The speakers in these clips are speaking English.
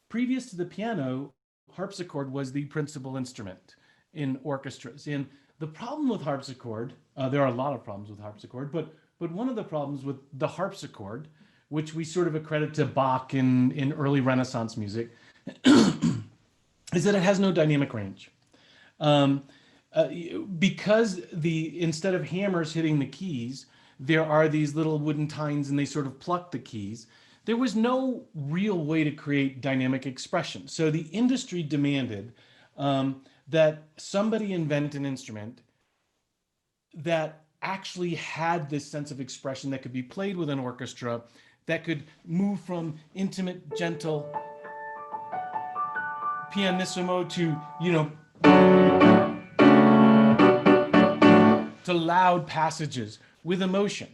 previous to the piano, harpsichord was the principal instrument in orchestras. And the problem with harpsichord, there are a lot of problems with harpsichord, but one of the problems with the harpsichord, which we sort of accredit to Bach in early Renaissance music, is that it has no dynamic range. Um, uh, because instead of hammers hitting the keys, there are these little wooden tines and they sort of pluck the keys. There was no real way to create dynamic expression. So the industry demanded that somebody invent an instrument that actually had this sense of expression that could be played with an orchestra, that could move from intimate, gentle pianissimo to, to loud passages with emotion.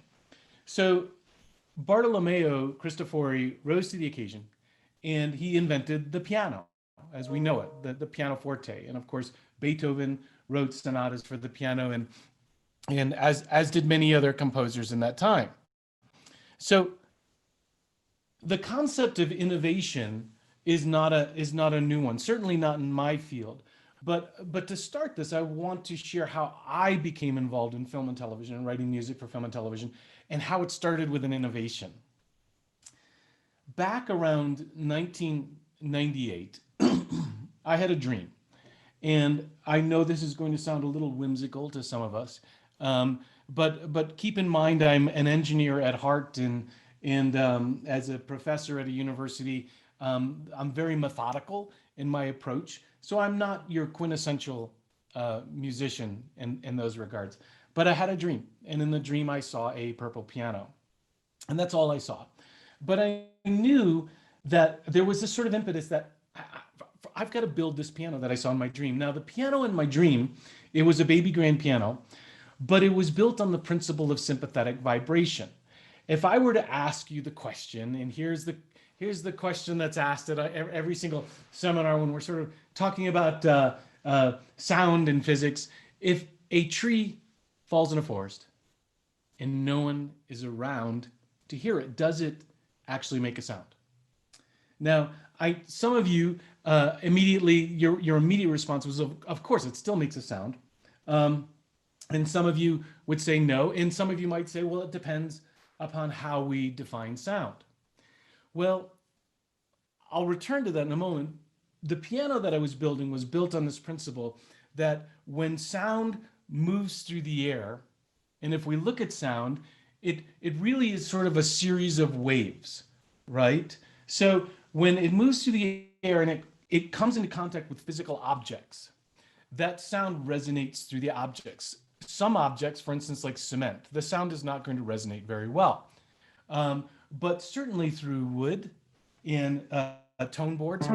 So Bartolomeo Cristofori rose to the occasion and he invented the piano as we know it, the pianoforte. And of course, Beethoven wrote sonatas for the piano and as did many other composers in that time. So the concept of innovation is not a new one, certainly not in my field. But to start this, I want to share how I became involved in film and television and writing music for film and television, and how it started with an innovation. Back around 1998, I had a dream. And I know this is going to sound a little whimsical to some of us, but keep in mind I'm an engineer at heart, and as a professor at a university, I'm very methodical in my approach. So I'm not your quintessential musician in those regards. But I had a dream, and in the dream I saw a purple piano, and that's all I saw. But I knew that there was this sort of impetus that I've got to build this piano that I saw in my dream. Now, the piano in my dream, it was a baby grand piano, but it was built on the principle of sympathetic vibration. If I were to ask you the question, and here's the question that's asked at every single seminar when we're sort of talking about sound and physics. If a tree falls in a forest and no one is around to hear it, does it actually make a sound? Now, some of you immediately, your immediate response was, of course, it still makes a sound. And some of you would say no, and some of you might say, well, it depends upon how we define sound. Well, I'll return to that in a moment. The piano that I was building was built on this principle that when sound moves through the air, and if we look at sound, it really is sort of a series of waves, right? So when it moves through the air and it comes into contact with physical objects, that sound resonates through the objects. Some objects, for instance, like cement, the sound is not going to resonate very well. But certainly through wood and tone boards,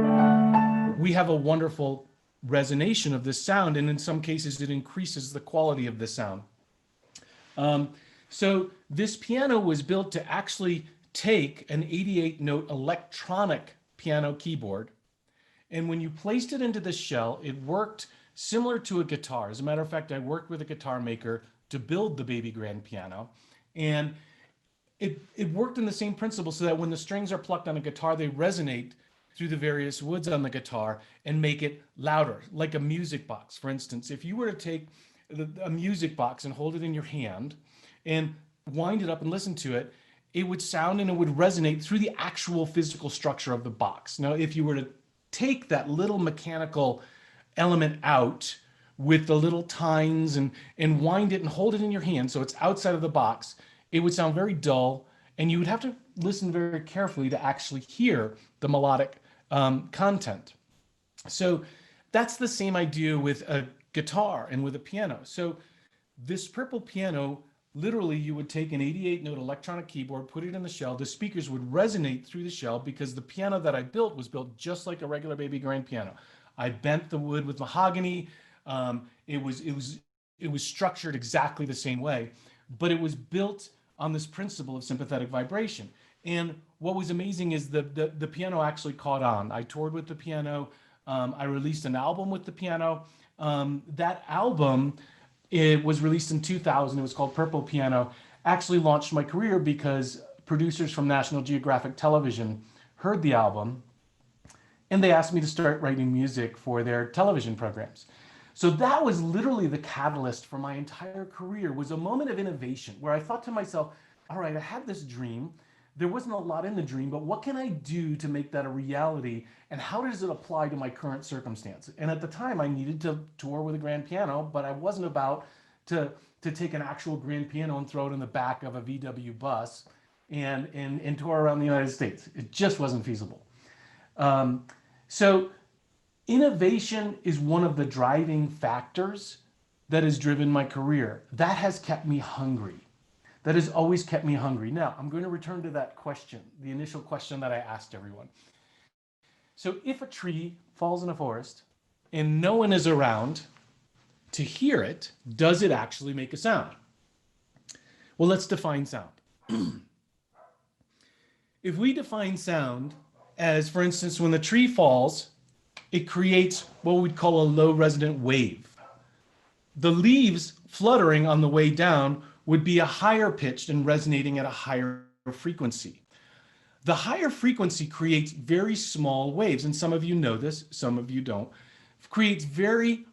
we have a wonderful resonation of this sound, and in some cases it increases the quality of the sound. So this piano was built to actually take an 88-note electronic piano keyboard, and when you placed it into the shell, it worked similar to a guitar. As a matter of fact, I worked with a guitar maker to build the baby grand piano, and it worked in the same principle, so that when the strings are plucked on a guitar, they resonate through the various woods on the guitar and make it louder, like a music box. For instance, if you were to take a music box and hold it in your hand and wind it up and listen to it, it would sound and it would resonate through the actual physical structure of the box. Now, if you were to take that little mechanical element out with the little tines and wind it and hold it in your hand so it's outside of the box, it would sound very dull, and you would have to listen very carefully to actually hear the melodic content. So that's the same idea with a guitar and with a piano. So this purple piano, literally you would take an 88-note electronic keyboard, put it in the shell, the speakers would resonate through the shell, because the piano that I built was built just like a regular baby grand piano. I bent the wood with mahogany. It was structured exactly the same way, but it was built on this principle of sympathetic vibration. And what was amazing is the piano actually caught on. I toured with the piano. I released an album with the piano. That album, it was released in 2000. It was called Purple Piano. Actually launched my career because producers from National Geographic Television heard the album and they asked me to start writing music for their television programs. So that was literally the catalyst for my entire career, was a moment of innovation where I thought to myself, all right, I had this dream. There wasn't a lot in the dream, but what can I do to make that a reality? And how does it apply to my current circumstance? And at the time, I needed to tour with a grand piano, but I wasn't about to take an actual grand piano and throw it in the back of a VW bus and tour around the United States. It just wasn't feasible. So innovation is one of the driving factors that has driven my career. That has kept me hungry. That has always kept me hungry. Now, I'm going to return to that question, the initial question that I asked everyone. So if a tree falls in a forest and no one is around to hear it, does it actually make a sound? Well, let's define sound. If we define sound as, for instance, when the tree falls, it creates what we'd call a low resonant wave. The leaves fluttering on the way down would be a higher pitched and resonating at a higher frequency. The higher frequency creates very small waves, and some of you know this, some of you don't. It creates very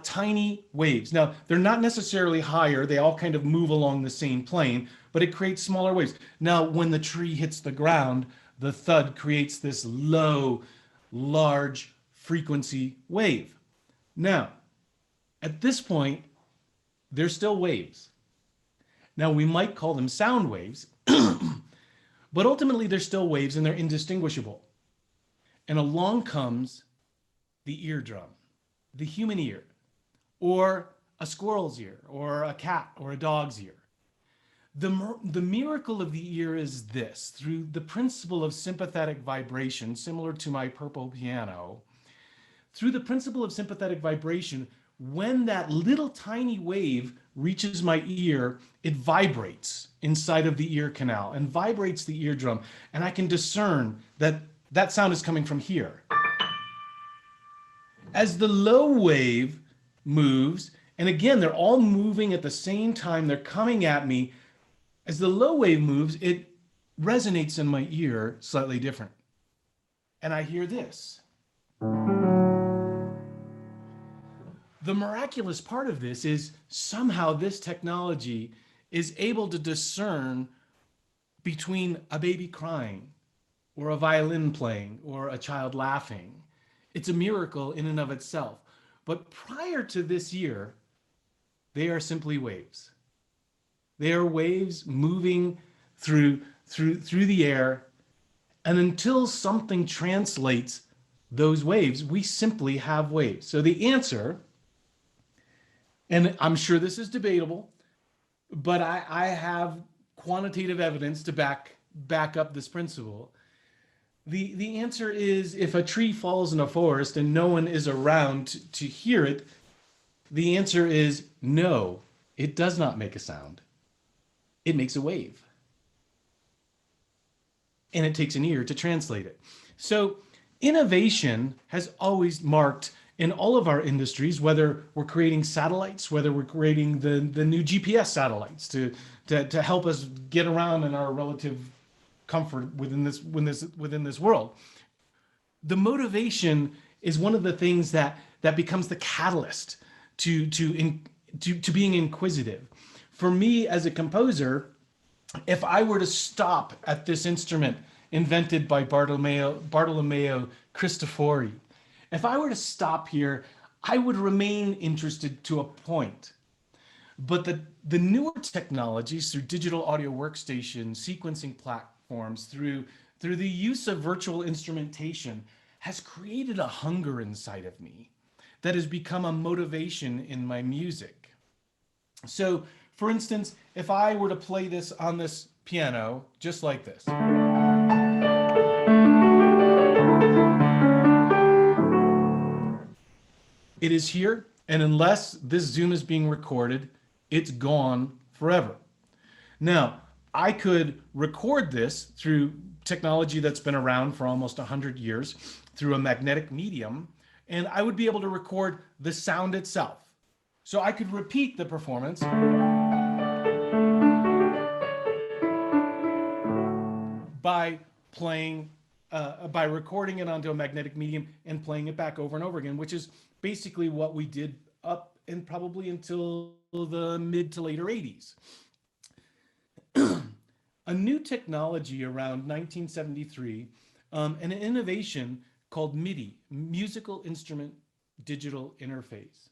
tiny waves. Now, they're not necessarily higher, they all kind of move along the same plane, but it creates smaller waves. Now, when the tree hits the ground, the thud creates this low, large frequency wave. Now, at this point, they're still waves. Now, we might call them sound waves, but ultimately they're still waves and they're indistinguishable. And along comes the eardrum, the human ear, or a squirrel's ear, or a cat, or a dog's ear. The miracle of the ear is this: through the principle of sympathetic vibration, similar to my purple piano, through the principle of sympathetic vibration, when that little tiny wave reaches my ear, it vibrates inside of the ear canal and vibrates the eardrum, and I can discern that that sound is coming from here. As the low wave moves, and again, they're all moving at the same time, they're coming at me. As the low wave moves, it resonates in my ear slightly different. And I hear this. The miraculous part of this is somehow this technology is able to discern between a baby crying or a violin playing or a child laughing. It's a miracle in and of itself. But prior to this year, they are simply waves. They are waves moving through the air, and until something translates those waves, we simply have waves. So the answer, and I'm sure this is debatable, but I have quantitative evidence to back up this principle. The answer is, if a tree falls in a forest and no one is around to hear it, the answer is no, it does not make a sound. It makes a wave. And it takes an ear to translate it. So innovation has always marked in all of our industries, whether we're creating satellites, whether we're creating the new GPS satellites to help us get around in our relative comfort within this world. The motivation is one of the things that becomes the catalyst to being inquisitive. For me as a composer, if I were to stop at this instrument invented by Bartolomeo Cristofori, if I were to stop here, I would remain interested to a point. But the newer technologies, through digital audio workstations, sequencing platforms, through the use of virtual instrumentation, has created a hunger inside of me that has become a motivation in my music. So, for instance, if I were to play this on this piano, just like this. It is here, and unless this Zoom is being recorded, it's gone forever. Now, I could record this through technology that's been around for almost 100 years, through a magnetic medium, and I would be able to record the sound itself. So I could repeat the performance by playing by recording it onto a magnetic medium and playing it back over and over again, which is basically what we did up and probably until the mid to later 80s. A new technology around 1973, an innovation called MIDI, Musical Instrument Digital Interface.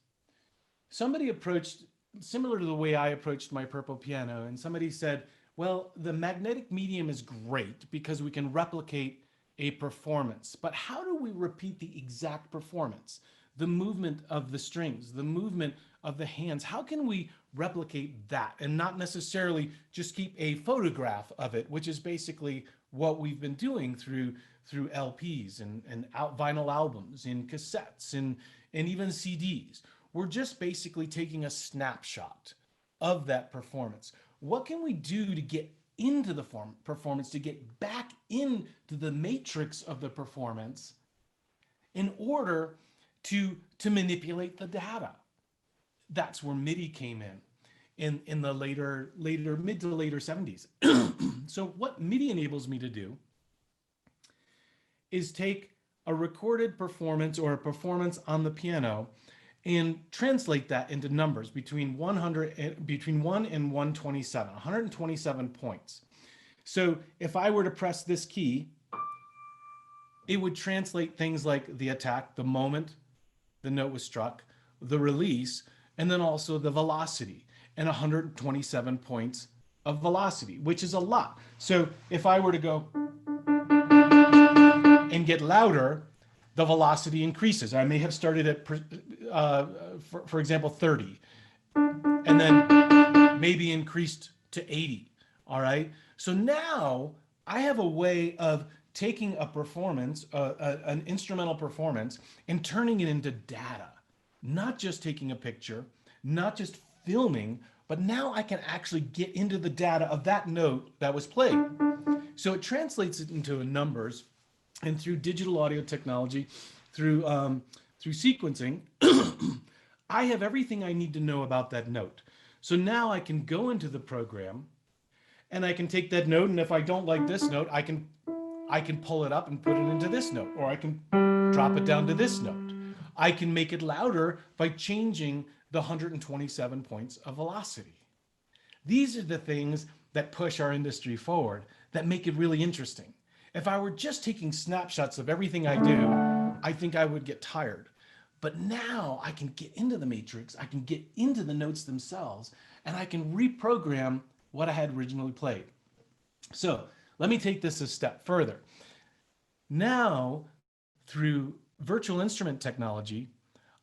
Somebody approached, similar to the way I approached my purple piano, and somebody said, well, the magnetic medium is great because we can replicate a performance, but how do we repeat the exact performance? The movement of the strings, the movement of the hands, how can we replicate that and not necessarily just keep a photograph of it, which is basically what we've been doing through LPs and vinyl albums, in cassettes, and even CDs. We're just basically taking a snapshot of that performance. What can we do to get into the performance, to get back into the matrix of the performance in order to manipulate the data? That's where MIDI came in the later mid to later 70s. So what MIDI enables me to do is take a recorded performance or a performance on the piano and translate that into numbers between 1 and 127, 127 points. So if I were to press this key, it would translate things like the attack, the moment the note was struck, the release, and then also the velocity, and 127 points of velocity, which is a lot. So if I were to go and get louder, the velocity increases. I may have started at, for example, 30, and then maybe increased to 80, all right? So now I have a way of taking a performance, an instrumental performance, and turning it into data. Not just taking a picture, not just filming, but now I can actually get into the data of that note that was played. So it translates it into numbers, and through digital audio technology, through sequencing, I have everything I need to know about that note. So now I can go into the program and I can take that note, and if I don't like this note, I can pull it up and put it into this note, or I can drop it down to this note. I can make it louder by changing the 127 points of velocity. These are the things that push our industry forward, that make it really interesting. If I were just taking snapshots of everything I do, I think I would get tired. But now I can get into the matrix, I can get into the notes themselves, and I can reprogram what I had originally played. So let me take this a step further. Now, through virtual instrument technology,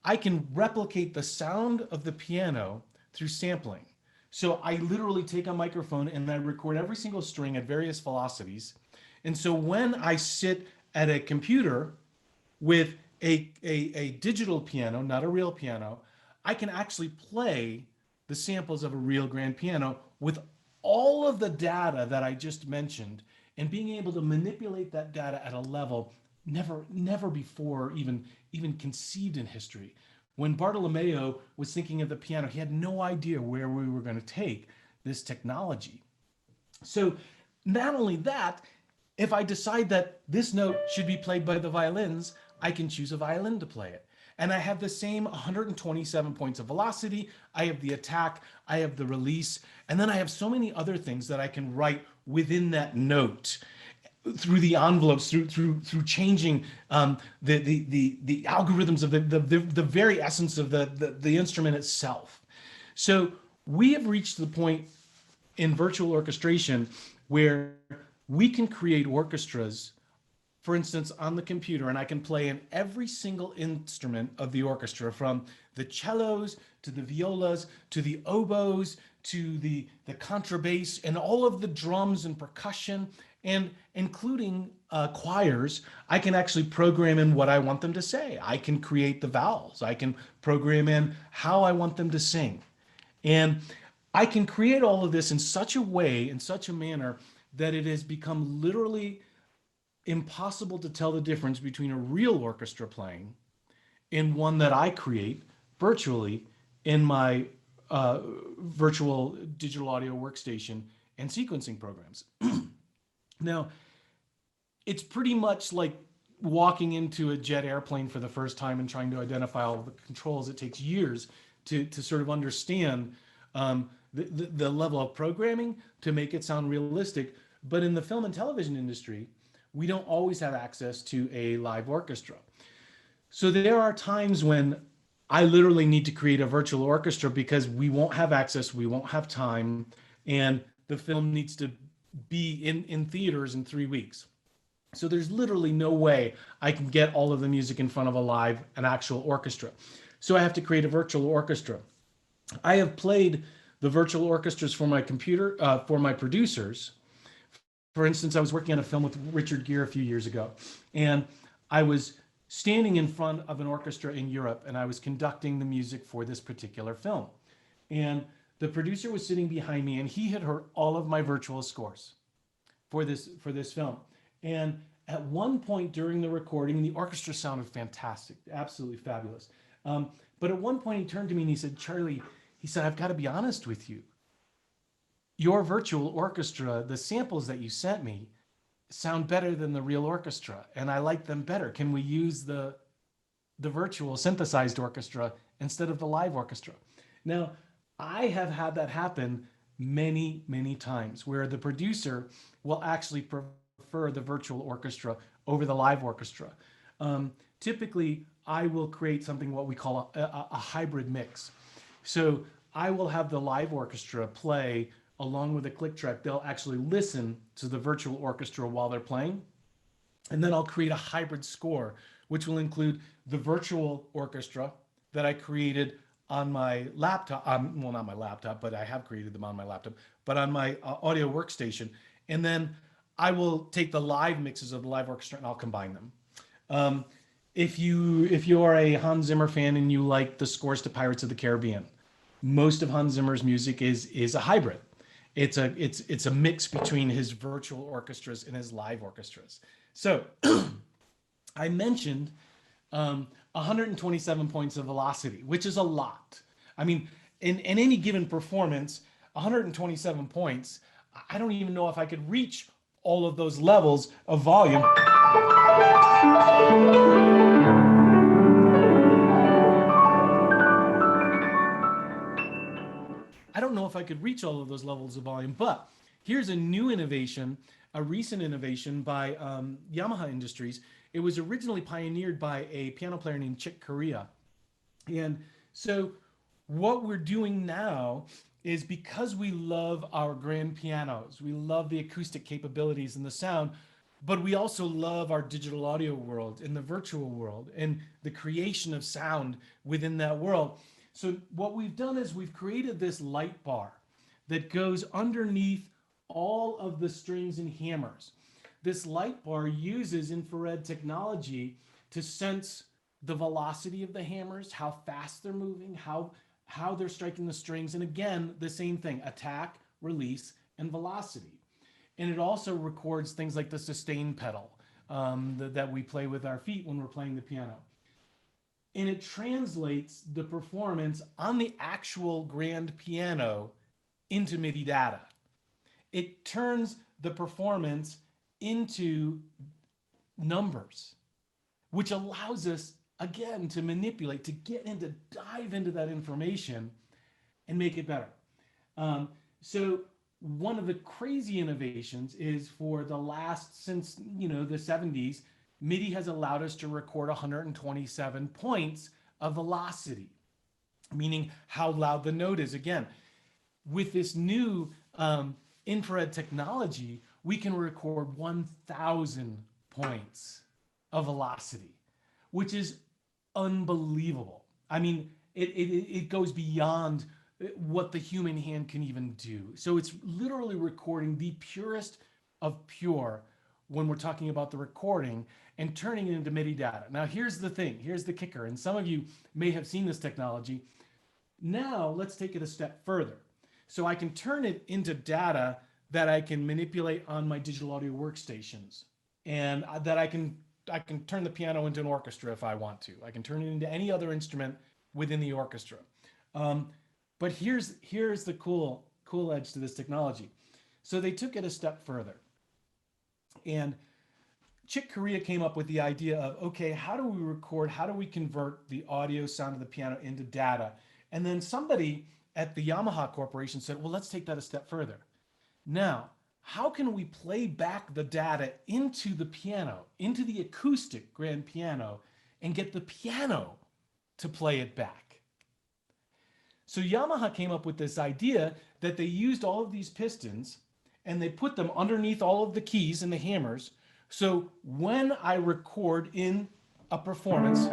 I can replicate the sound of the piano through sampling. So I literally take a microphone and I record every single string at various velocities. And so when I sit at a computer with a digital piano, not a real piano, I can actually play the samples of a real grand piano with all of the data that I just mentioned, and being able to manipulate that data at a level never before even conceived in history. When Bartolomeo was thinking of the piano, he had no idea where we were going to take this technology. So not only that, if I decide that this note should be played by the violins, I can choose a violin to play it. And I have the same 127 points of velocity, I have the attack, I have the release, and then I have so many other things that I can write within that note through the envelopes, through changing the algorithms of the very essence of the instrument itself. So we have reached the point in virtual orchestration where we can create orchestras, for instance, on the computer, and I can play in every single instrument of the orchestra, from the cellos to the violas to the oboes to the contrabass and all of the drums and percussion, and including choirs. I can actually program in what I want them to say. I can create the vowels. I can program in how I want them to sing. And I can create all of this in such a way, in such a manner, that it has become literally impossible to tell the difference between a real orchestra playing and one that I create virtually in my virtual digital audio workstation and sequencing programs. Now, it's pretty much like walking into a jet airplane for the first time and trying to identify all the controls. It takes years to sort of understand the level of programming to make it sound realistic. But in the film and television industry, we don't always have access to a live orchestra. So there are times when I literally need to create a virtual orchestra because we won't have access, we won't have time, and the film needs to be in theaters in 3 weeks. So there's literally no way I can get all of the music in front of an actual orchestra. So I have to create a virtual orchestra. I have played the virtual orchestras for my computer, for my producers. For instance, I was working on a film with Richard Gere a few years ago, and I was standing in front of an orchestra in Europe, and I was conducting the music for this particular film. And the producer was sitting behind me, and he had heard all of my virtual scores for this film. And at one point during the recording, the orchestra sounded fantastic, absolutely fabulous. But at one point, he turned to me and he said, "Charlie," he said, "I've got to be honest with you. Your virtual orchestra, the samples that you sent me, sound better than the real orchestra, and I like them better. Can we use the virtual synthesized orchestra instead of the live orchestra?" Now, I have had that happen many, many times where the producer will actually prefer the virtual orchestra over the live orchestra. Typically, I will create something what we call a hybrid mix. So I will have the live orchestra play along with a click track. They'll actually listen to the virtual orchestra while they're playing. And then I'll create a hybrid score, which will include the virtual orchestra that I created on my laptop. Well, not my laptop, but I have created them on my laptop, but on my audio workstation. And then I will take the live mixes of the live orchestra and I'll combine them. If you are a Hans Zimmer fan and you like the scores to Pirates of the Caribbean, most of Hans Zimmer's music is a hybrid. It's a mix between his virtual orchestras and his live orchestras. So I mentioned 127 points of velocity, which is a lot. I mean, in any given performance, 127 points, I don't even know if I could reach all of those levels of volume. I don't know if I could reach all of those levels of volume, but here's a new innovation, a recent innovation by Yamaha Industries. It was originally pioneered by a piano player named Chick Corea. And so what we're doing now is, because we love our grand pianos, we love the acoustic capabilities and the sound, but we also love our digital audio world and the virtual world and the creation of sound within that world. So what we've done is we've created this light bar that goes underneath all of the strings and hammers. This light bar uses infrared technology to sense the velocity of the hammers, how fast they're moving, how they're striking the strings. And again, the same thing: attack, release, and velocity. And it also records things like the sustain pedal that we play with our feet when we're playing the piano. And it translates the performance on the actual grand piano into MIDI data. It turns the performance into numbers, which allows us, again, to manipulate, to dive into that information and make it better. So one of the crazy innovations is, for the last, since the 70s, MIDI has allowed us to record 127 points of velocity, meaning how loud the note is. Again, with this new infrared technology, we can record 1,000 points of velocity, which is unbelievable. I mean, it goes beyond what the human hand can even do. So it's literally recording the purest of pure when we're talking about the recording and turning it into MIDI data. Now, here's the thing, here's the kicker, and some of you may have seen this technology. Now, let's take it a step further. So I can turn it into data that I can manipulate on my digital audio workstations, and that I can turn the piano into an orchestra if I want to. I can turn it into any other instrument within the orchestra. But here's the cool edge to this technology. So they took it a step further. And Chick Corea came up with the idea of, okay, how do we record? How do we convert the audio sound of the piano into data? And then somebody at the Yamaha Corporation said, well, let's take that a step further. Now, how can we play back the data into the piano, into the acoustic grand piano, and get the piano to play it back? So Yamaha came up with this idea that they used all of these pistons and they put them underneath all of the keys and the hammers. So when I record in a performance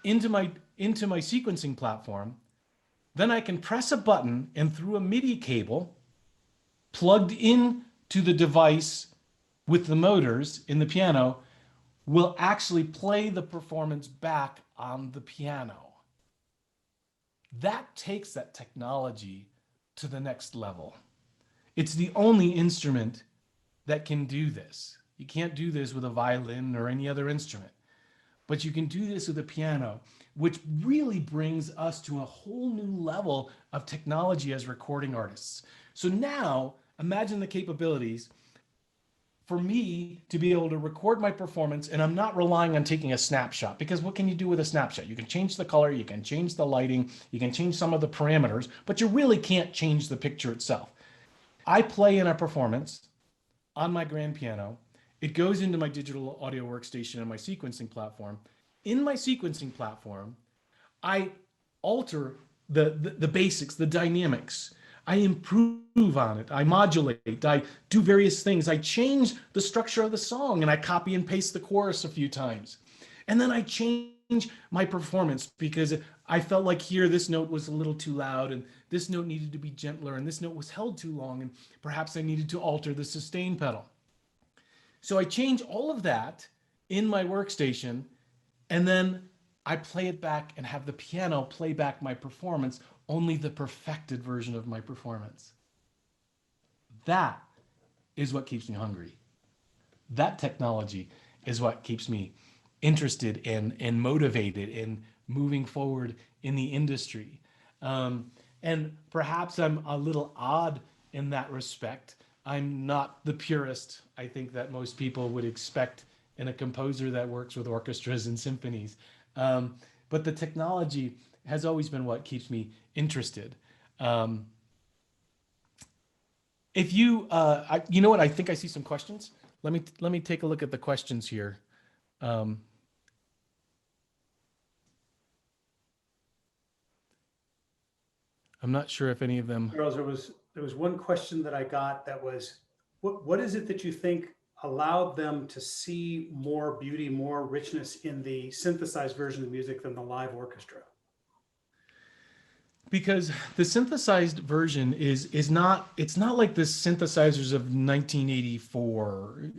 into my sequencing platform, then I can press a button and through a MIDI cable plugged in to the device with the motors in the piano will actually play the performance back on the piano. That takes that technology to the next level. It's the only instrument that can do this. You can't do this with a violin or any other instrument, but you can do this with a piano, which really brings us to a whole new level of technology as recording artists. So now imagine the capabilities for me to be able to record my performance, and I'm not relying on taking a snapshot, because what can you do with a snapshot? You can change the color, you can change the lighting, you can change some of the parameters, but you really can't change the picture itself. I play in a performance on my grand piano. It goes into my digital audio workstation and my sequencing platform. In my sequencing platform, I alter the basics, the dynamics. I improve on it. I modulate. I do various things. I change the structure of the song and I copy and paste the chorus a few times. And then I change my performance because I felt like here this note was a little too loud and this note needed to be gentler and this note was held too long and perhaps I needed to alter the sustain pedal. So I change all of that in my workstation and then I play it back and have the piano play back my performance, only the perfected version of my performance. That is what keeps me hungry. That technology is what keeps me interested and motivated in moving forward in the industry. And perhaps I'm a little odd in that respect. I'm not the purist, I think, that most people would expect in a composer that works with orchestras and symphonies. But the technology has always been what keeps me interested. If you, you know what, I think I see some questions. Let me take a look at the questions here. I'm not sure if any of them. Charles, there was one question that I got that was, what is it that you think allowed them to see more beauty, more richness in the synthesized version of music than the live orchestra? Because the synthesized version is not, it's not like the synthesizers of 1984.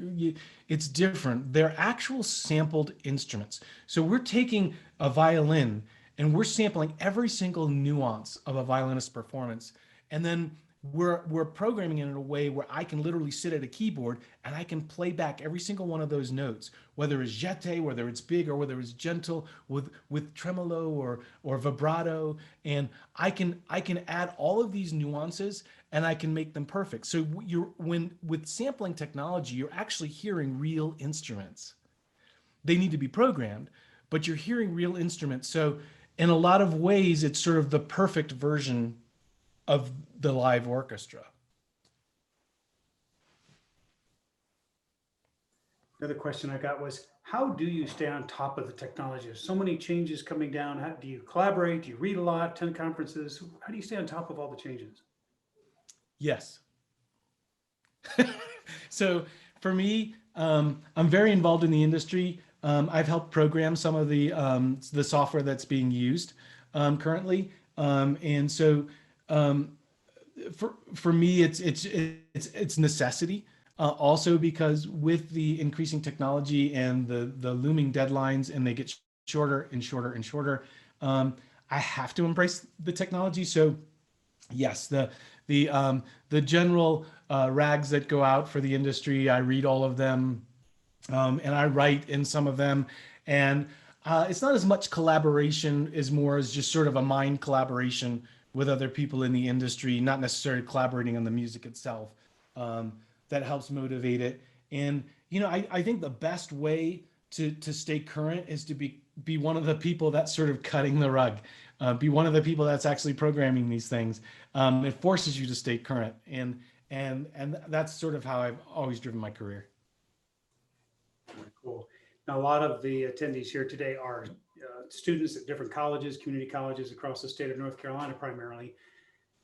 It's different. They're actual sampled instruments. So we're taking a violin and we're sampling every single nuance of a violinist's performance. And then we're programming it in a way where I can literally sit at a keyboard and I can play back every single one of those notes, whether it's jeté, whether it's big or whether it's gentle, with tremolo or vibrato, and I can add all of these nuances and I can make them perfect. So with sampling technology, you're actually hearing real instruments. They need to be programmed, but you're hearing real instruments. So in a lot of ways, it's sort of the perfect version of the live orchestra. Another question I got was, how do you stay on top of the technology? There's so many changes coming down. How do you collaborate? Do you read a lot, attend conferences? How do you stay on top of all the changes? Yes. So for me, I'm very involved in the industry. I've helped program some of the software that's being used currently. And so for me, it's necessity. Also because with the increasing technology and the looming deadlines, and they get shorter and shorter and shorter, I have to embrace the technology. So yes, the general rags that go out for the industry, I read all of them, and I write in some of them. And it's not as much collaboration as more as just sort of a mind collaboration with other people in the industry, not necessarily collaborating on the music itself. That helps motivate it. And, you know, I think the best way to stay current is to be one of the people that's sort of cutting the rug, be one of the people that's actually programming these things. It forces you to stay current. And that's sort of how I've always driven my career. Very cool. Now, a lot of the attendees here today are students at different colleges, community colleges across the state of North Carolina primarily.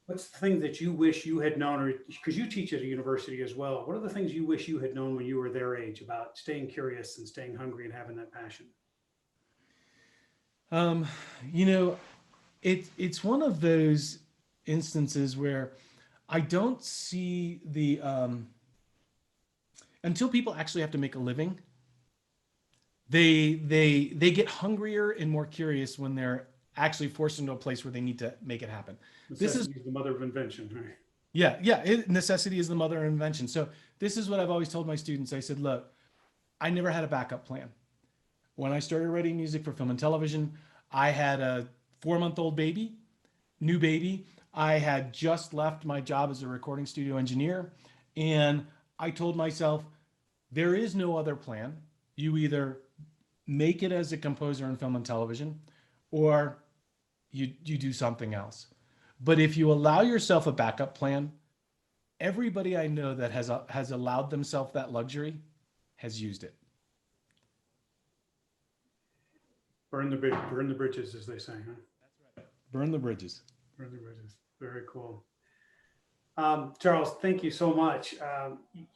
What's the thing that you wish you had known, or because you teach at a university as well, what are the things you wish you had known when you were their age about staying curious and staying hungry and having that passion? Um, you know, it's one of those instances where I don't see the until people actually have to make a living, they get hungrier and more curious when they're actually forced into a place where they need to make it happen. This is Necessity is the mother of invention, right? yeah, necessity is the mother of invention. So this is what I've always told my students. I said, look, I never had a backup plan. When I started writing music for film and television, I had a 4-month-old baby, new baby. I had just left my job as a recording studio engineer. And I told myself, there is no other plan. You either make it as a composer in film and television, or you do something else. But if you allow yourself a backup plan, everybody I know that has allowed themselves that luxury has used it. Burn the bridges, as they say, huh? Burn the bridges. Burn the bridges. Very cool. Charles, thank you so much.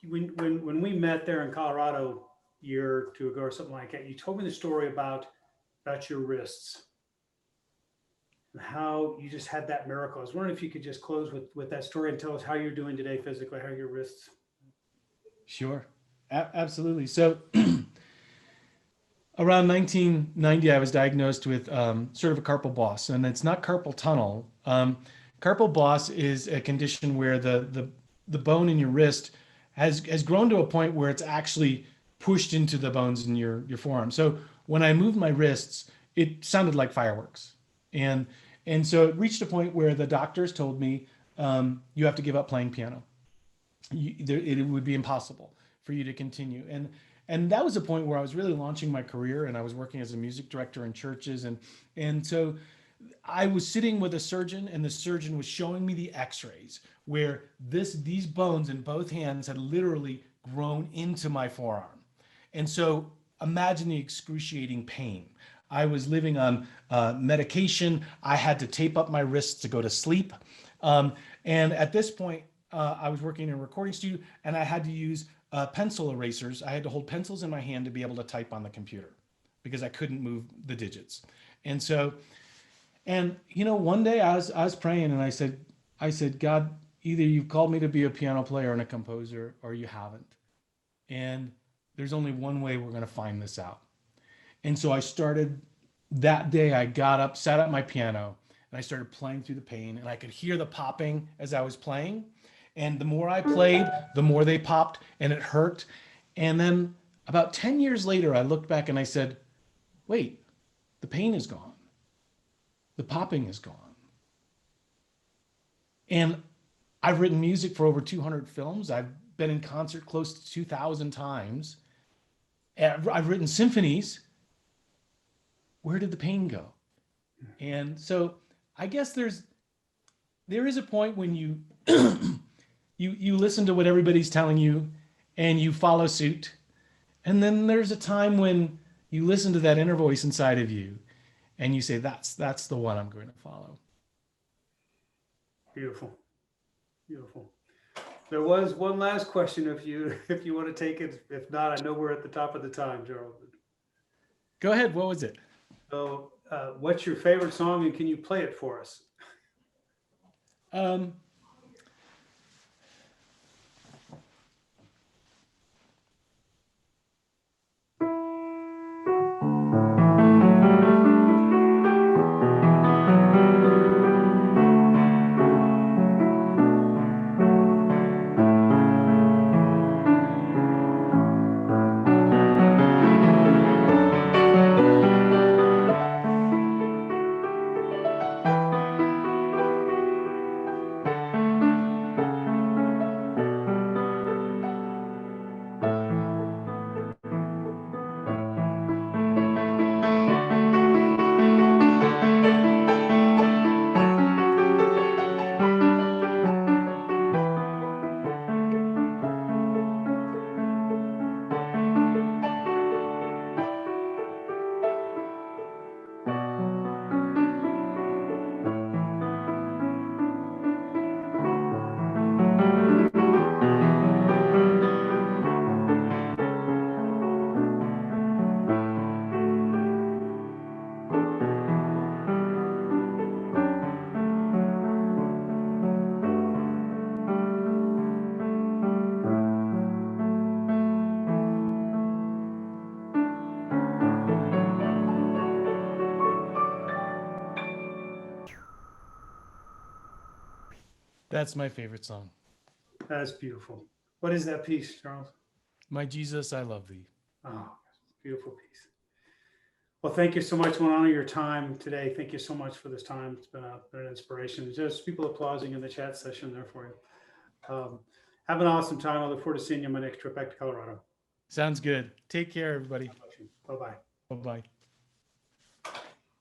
When we met there in Colorado a year or two ago or something like that, you told me the story about your wrists and how you just had that miracle. I was wondering if you could just close with that story and tell us how you're doing today physically, how your wrists. Sure. Absolutely. So around 1990, I was diagnosed with cervical boss, and it's not carpal tunnel. Carpal boss is a condition where the bone in your wrist has grown to a point where it's actually pushed into the bones in your forearm. So when I moved my wrists, it sounded like fireworks. And so it reached a point where the doctors told me, you have to give up playing piano. It would be impossible for you to continue. And that was a point where I was really launching my career, and I was working as a music director in churches. And so I was sitting with a surgeon, and the surgeon was showing me the x-rays where these bones in both hands had literally grown into my forearm. And so imagine the excruciating pain. I was living on medication. I had to tape up my wrists to go to sleep. And at this point, I was working in a recording studio, and I had to use pencil erasers. I had to hold pencils in my hand to be able to type on the computer because I couldn't move the digits. And so, you know, one day I was praying, and I said, God, either you've called me to be a piano player and a composer, or you haven't. And there's only one way we're going to find this out. And so I started that day. I got up, sat at my piano, and I started playing through the pain, and I could hear the popping as I was playing. And the more I played, the more they popped, and it hurt. And then about 10 years later, I looked back and I said, wait, the pain is gone. The popping is gone. And I've written music for over 200 films. I've been in concert close to 2,000 times. I've written symphonies. Where did the pain go? And so I guess there is a point when you you listen to what everybody's telling you and you follow suit. And then there's a time when you listen to that inner voice inside of you and you say, that's the one I'm going to follow. Beautiful. Beautiful. There was one last question if you want to take it. If not, I know we're at the top of the time, Gerald. Go ahead. What was it? So what's your favorite song, and can you play it for us? That's my favorite song. That's beautiful. What is that piece, Charles? My Jesus, I love thee. Oh, beautiful piece. Well, thank you so much. I want to honor your time today. Thank you so much for this time. It's been an inspiration. Just people applauding in the chat session there for you. Have an awesome time. I look forward to seeing you on my next trip back to Colorado. Sounds good. Take care, everybody. Bye-bye. Bye-bye.